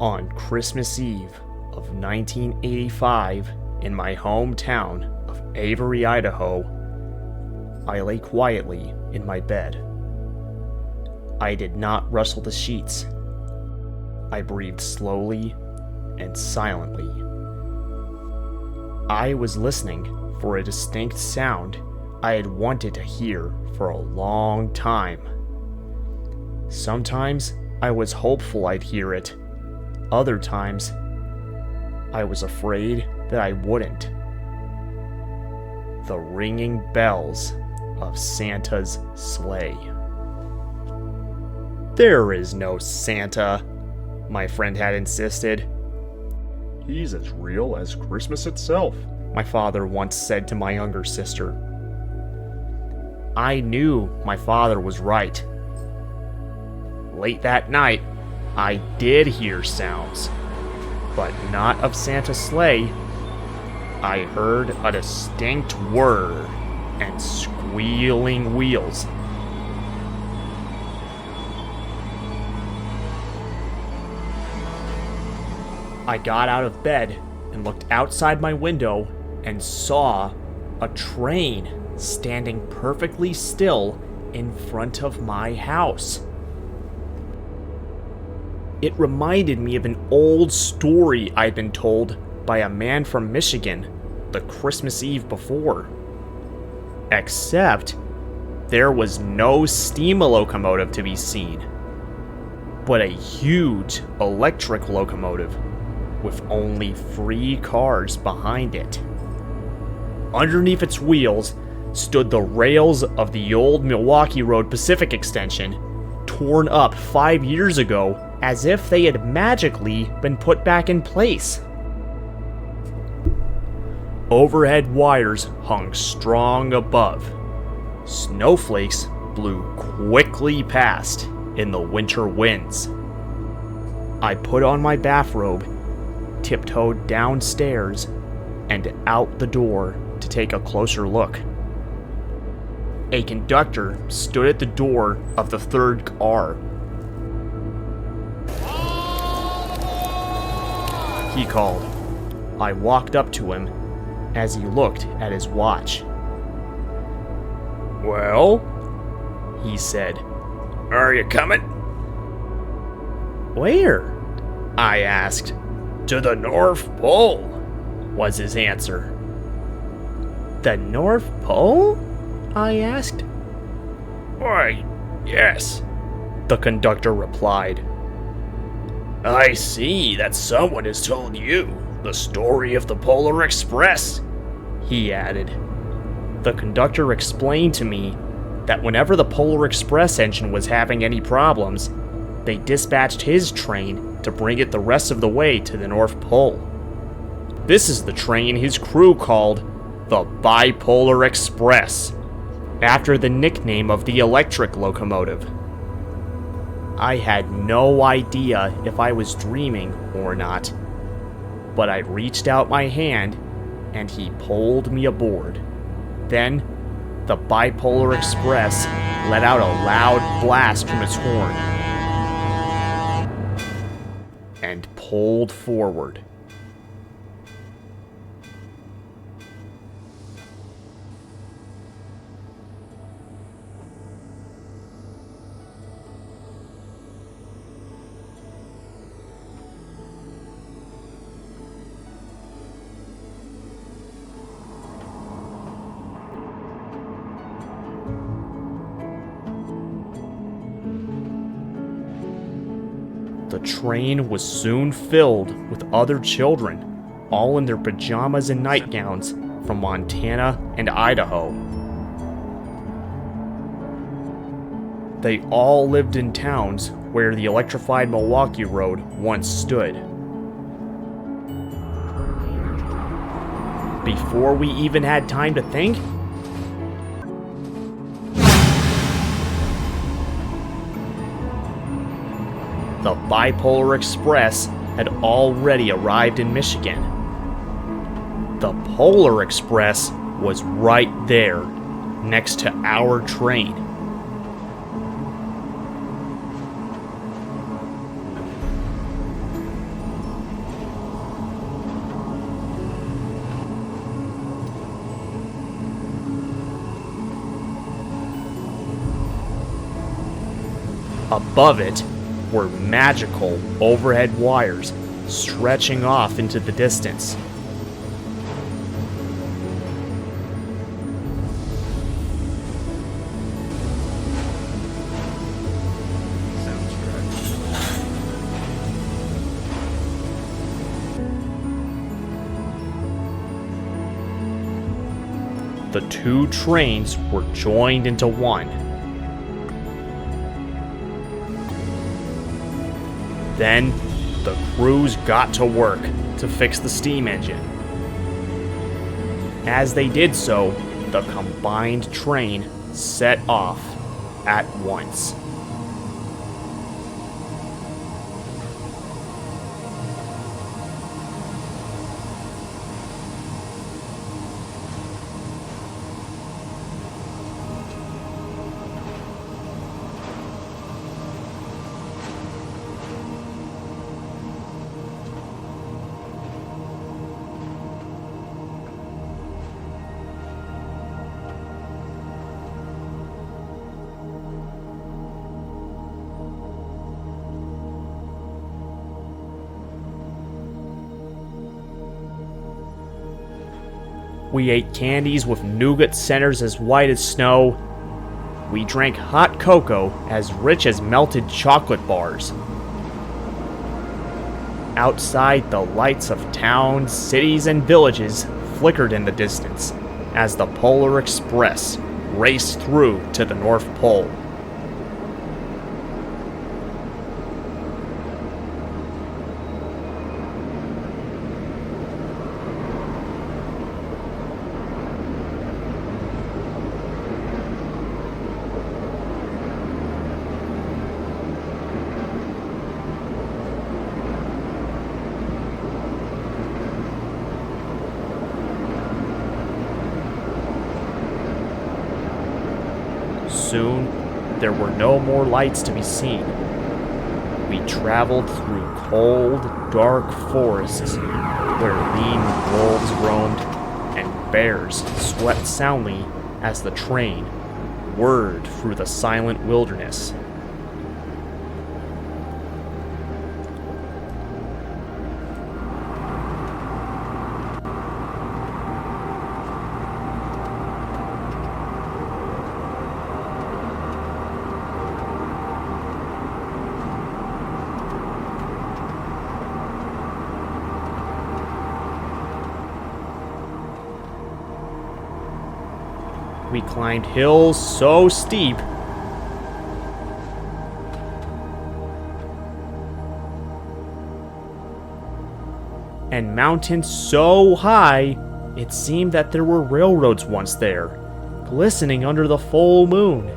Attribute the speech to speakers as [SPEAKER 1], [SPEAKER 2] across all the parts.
[SPEAKER 1] On Christmas Eve of 1985, in my hometown of Avery, Idaho, I lay quietly in my bed. I did not rustle the sheets. I breathed slowly and silently. I was listening for a distinct sound I had wanted to hear for a long time. Sometimes I was hopeful I'd hear it. Other times, I was afraid that I wouldn't. The ringing bells of Santa's sleigh. "There is no Santa," my friend had insisted.
[SPEAKER 2] "He's as real as Christmas itself,"
[SPEAKER 1] my father once said to my younger sister. I knew my father was right. Late that night, I did hear sounds, but not of Santa's sleigh. I heard a distinct whir and squealing wheels. I got out of bed and looked outside my window and saw a train standing perfectly still in front of my house. It reminded me of an old story I'd been told by a man from Michigan the Christmas Eve before. Except, there was no steam locomotive to be seen, but a huge electric locomotive with only 3 cars behind it. Underneath its wheels stood the rails of the old Milwaukee Road Pacific Extension, torn up 5 years ago as if they had magically been put back in place. Overhead wires hung strong above. Snowflakes blew quickly past in the winter winds. I put on my bathrobe, tiptoed downstairs, and out the door to take a closer look. A conductor stood at the door of the 3rd car. He called. I walked up to him as he looked at his watch. "Well?" he said. "Are you coming?" "Where?" I asked. "To the North Pole," was his answer. "The North Pole?" I asked. "Why, yes," the conductor replied. "I see that someone has told you the story of the Polar Express," he added. The conductor explained to me that whenever the Polar Express engine was having any problems, they dispatched his train to bring it the rest of the way to the North Pole. This is the train his crew called the Bipolar Express, after the nickname of the electric locomotive. I had no idea if I was dreaming or not, but I reached out my hand and he pulled me aboard. Then, the Bipolar Express let out a loud blast from its horn and pulled forward. The train was soon filled with other children, all in their pajamas and nightgowns from Montana and Idaho. They all lived in towns where the electrified Milwaukee Road once stood. Before we even had time to think, the Bipolar Express had already arrived in Michigan. The Polar Express was right there, next to our train. Above it were magical overhead wires stretching off into the distance. The two trains were joined into one. Then, the crews got to work to fix the steam engine. As they did so, the combined train set off at once. We ate candies with nougat centers as white as snow. We drank hot cocoa as rich as melted chocolate bars. Outside, the lights of towns, cities, and villages flickered in the distance as the Polar Express raced through to the North Pole. Soon, there were no more lights to be seen. We traveled through cold, dark forests where lean wolves roamed and bears swept soundly as the train whirred through the silent wilderness. We climbed hills so steep and mountains so high it seemed that there were railroads once there, glistening under the full moon.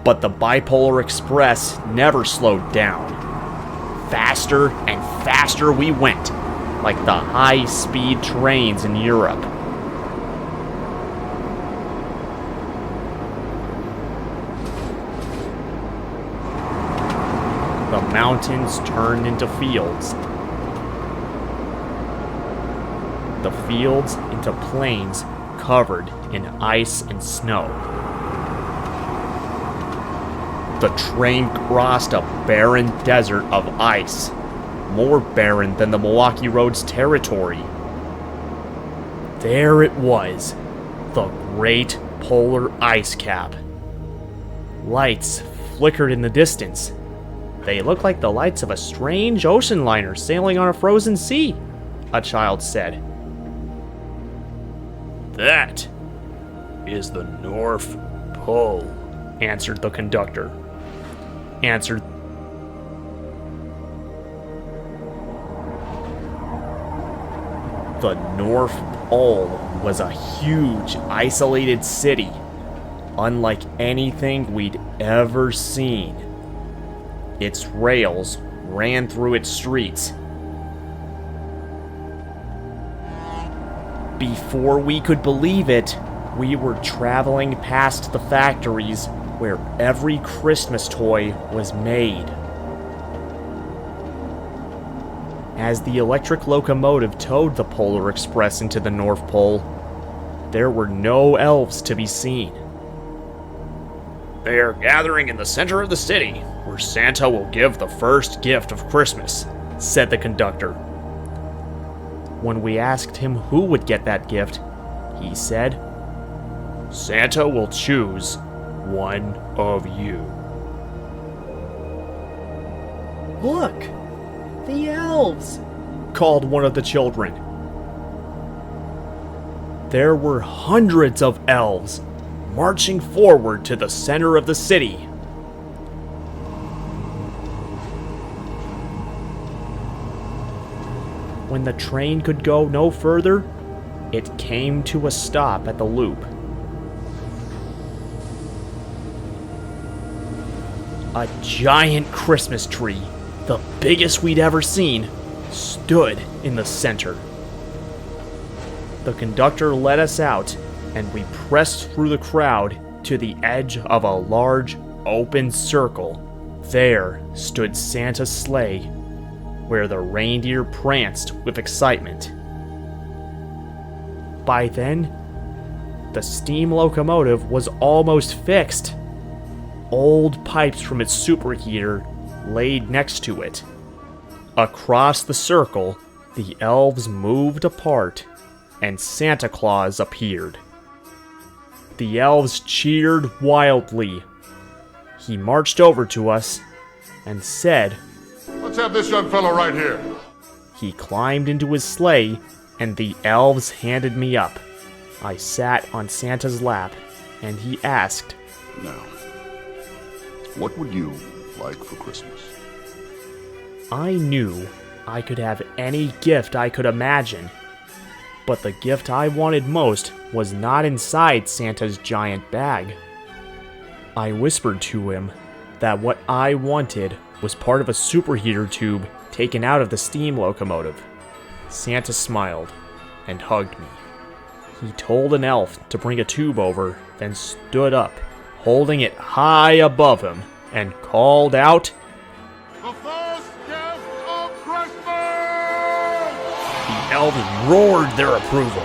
[SPEAKER 1] But the Bipolar Express never slowed down. Faster and faster we went, like the high-speed trains in Europe. The mountains turned into fields. the fields into plains covered in ice and snow. The train crossed a barren desert of ice, more barren than the Milwaukee Road's territory. There it was, the great polar ice cap. Lights flickered in the distance. They looked like the lights of a strange ocean liner sailing on a frozen sea, a child said.
[SPEAKER 2] That is the North Pole,
[SPEAKER 1] answered the conductor. Answered. The North Pole was a huge, isolated city, unlike anything we'd ever seen. Its rails ran through its streets. Before we could believe it, we were traveling past the factories where every Christmas toy was made. As the electric locomotive towed the Polar Express into the North Pole, there were no elves to be seen.
[SPEAKER 2] They are gathering in the center of the city, where Santa will give the first gift of Christmas,
[SPEAKER 1] said the conductor. When we asked him who would get that gift, he said,
[SPEAKER 2] Santa will choose one of you.
[SPEAKER 1] Look! The elves! Called one of the children. There were hundreds of elves marching forward to the center of the city. When the train could go no further, it came to a stop at the loop. A giant Christmas tree, the biggest we'd ever seen, stood in the center. The conductor led us out, and we pressed through the crowd to the edge of a large, open circle. There stood Santa's sleigh, where the reindeer pranced with excitement. By then, the steam locomotive was almost fixed. Old pipes from its superheater laid next to it. Across the circle, the elves moved apart, and Santa Claus appeared. The elves cheered wildly. He marched over to us and said,
[SPEAKER 3] Let's have this young fellow right here.
[SPEAKER 1] He climbed into his sleigh, and the elves handed me up. I sat on Santa's lap, and he asked,
[SPEAKER 3] Now, what would you like for Christmas?
[SPEAKER 1] I knew I could have any gift I could imagine, but the gift I wanted most was not inside Santa's giant bag. I whispered to him that what I wanted was part of a superheater tube taken out of the steam locomotive. Santa smiled and hugged me. He told an elf to bring a tube over, then stood up, holding it high above him, and called out,
[SPEAKER 3] The first gift of Christmas!
[SPEAKER 2] The elves roared their approval.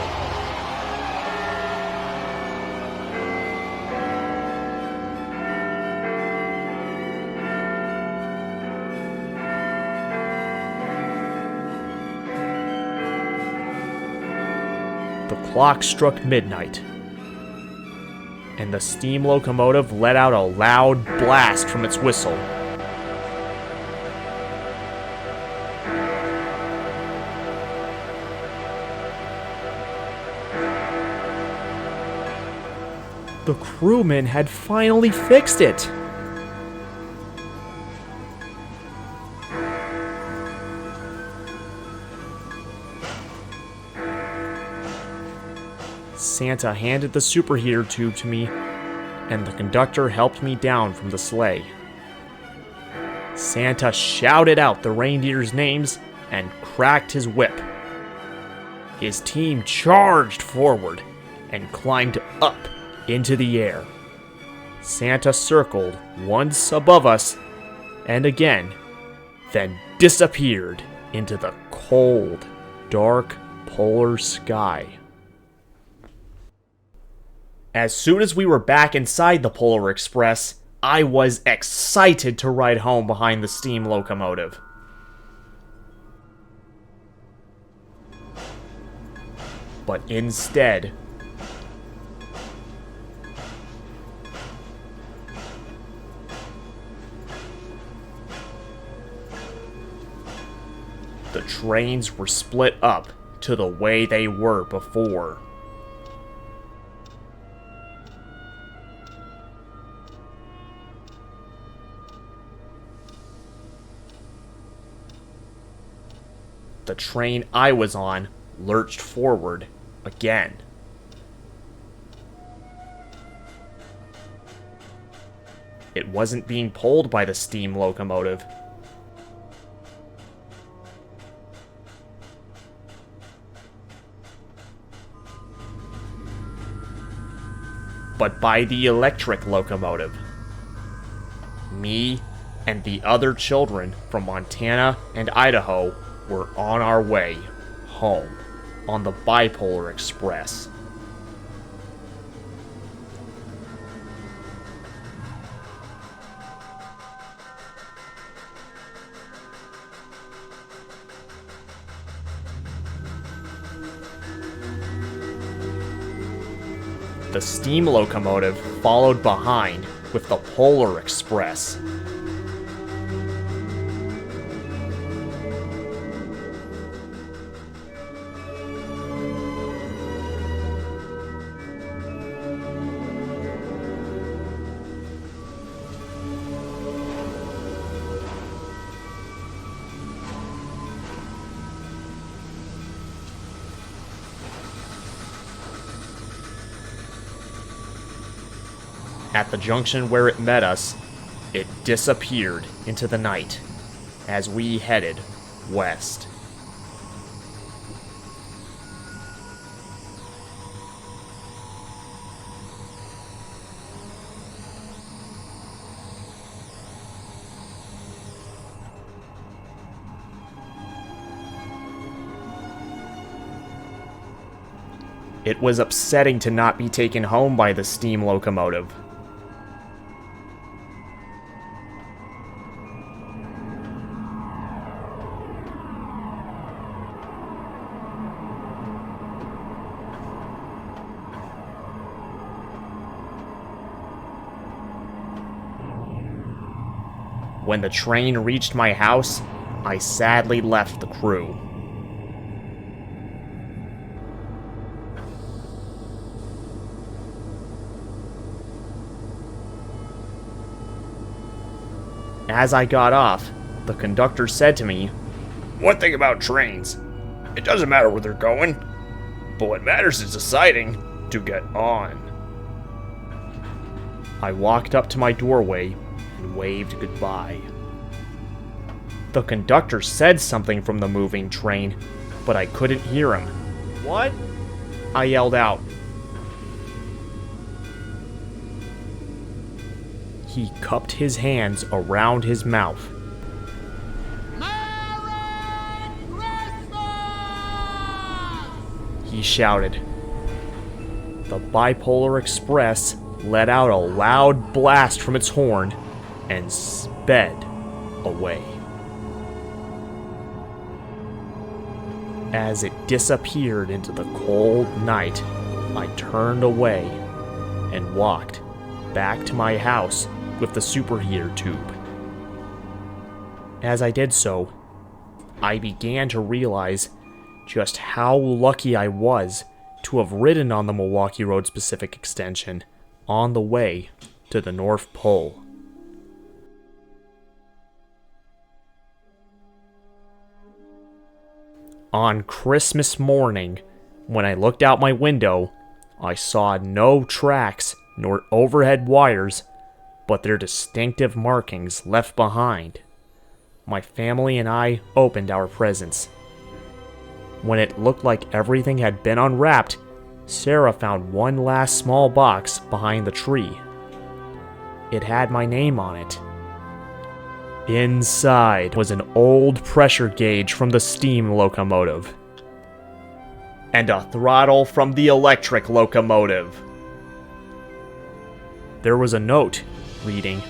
[SPEAKER 1] The clock struck midnight, and the steam locomotive let out a loud blast from its whistle. The crewmen had finally fixed it. Santa handed the superheater tube to me, and the conductor helped me down from the sleigh. Santa shouted out the reindeers' names and cracked his whip. His team charged forward and climbed up into the air. Santa circled once above us and again, then disappeared into the cold, dark polar sky. As soon as we were back inside the Polar Express, I was excited to ride home behind the steam locomotive. But instead, the trains were split up to the way they were before. The train I was on lurched forward again. It wasn't being pulled by the steam locomotive, but by the electric locomotive. Me and the other children from Montana and Idaho were on our way home on the Bipolar Express. The steam locomotive followed behind with the Polar Express. At the junction where it met us, it disappeared into the night as we headed west. It was upsetting to not be taken home by the steam locomotive. When the train reached my house, I sadly left the crew. As I got off, the conductor said to me,
[SPEAKER 2] One thing about trains, it doesn't matter where they're going, but what matters is deciding to get on.
[SPEAKER 1] I walked up to my doorway and waved goodbye. The conductor said something from the moving train, but I couldn't hear him.
[SPEAKER 2] What?
[SPEAKER 1] I yelled out. He cupped his hands around his mouth.
[SPEAKER 4] Merry Christmas!
[SPEAKER 1] He shouted. The Bipolar Express let out a loud blast from its horn and sped away. As it disappeared into the cold night, I turned away and walked back to my house with the superheater tube. As I did so, I began to realize just how lucky I was to have ridden on the Milwaukee Road Pacific Extension on the way to the North Pole. On Christmas morning, when I looked out my window, I saw no tracks nor overhead wires, but their distinctive markings left behind. My family and I opened our presents. When it looked like everything had been unwrapped, Sarah found one last small box behind the tree. It had my name on it. Inside was an old pressure gauge from the steam locomotive. and a throttle from the electric locomotive. There was a note reading,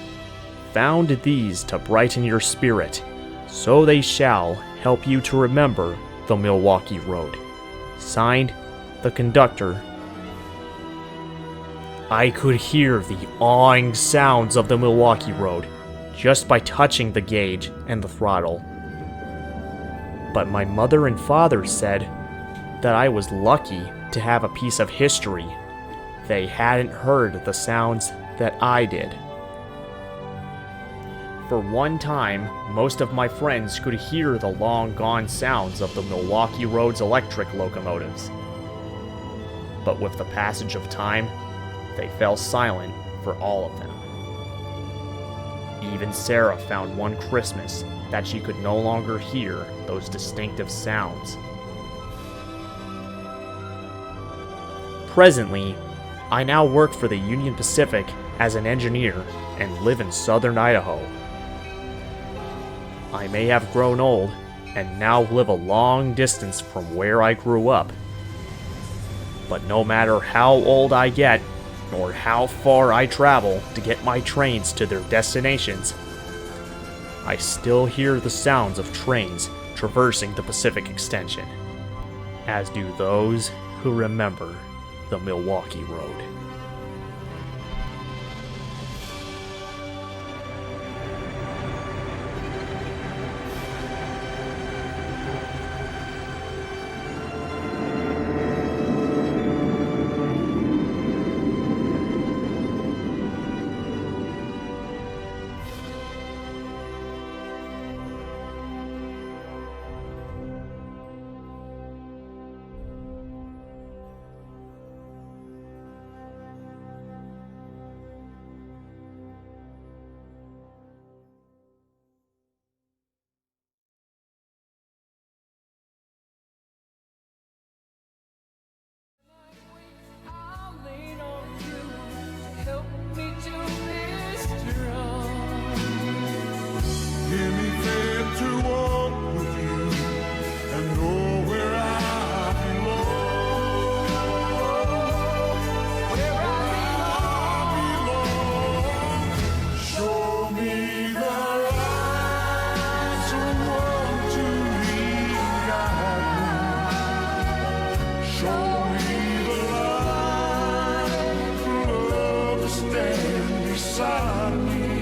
[SPEAKER 1] "Found these to brighten your spirit, so they shall help you to remember the Milwaukee Road. Signed, the conductor." I could hear the awing sounds of the Milwaukee Road just by touching the gauge and the throttle. But my mother and father said that I was lucky to have a piece of history. They hadn't heard the sounds that I did. For one time, most of my friends could hear the long-gone sounds of the Milwaukee Road's electric locomotives. But with the passage of time, they fell silent for all of them. Even Sarah found one Christmas that she could no longer hear those distinctive sounds. Presently, I now work for the Union Pacific as an engineer and live in southern Idaho. I may have grown old and now live a long distance from where I grew up. But no matter how old I get, or how far I travel to get my trains to their destinations, I still hear the sounds of trains traversing the Pacific Extension, as do those who remember the Milwaukee Road.
[SPEAKER 5] I'll lean on you to help me to be strong.
[SPEAKER 6] Hear me fair to walk with you and go where I belong. Where I belong. Show me the light, someone to lead and guide me. Show me the light, love to stand beside me.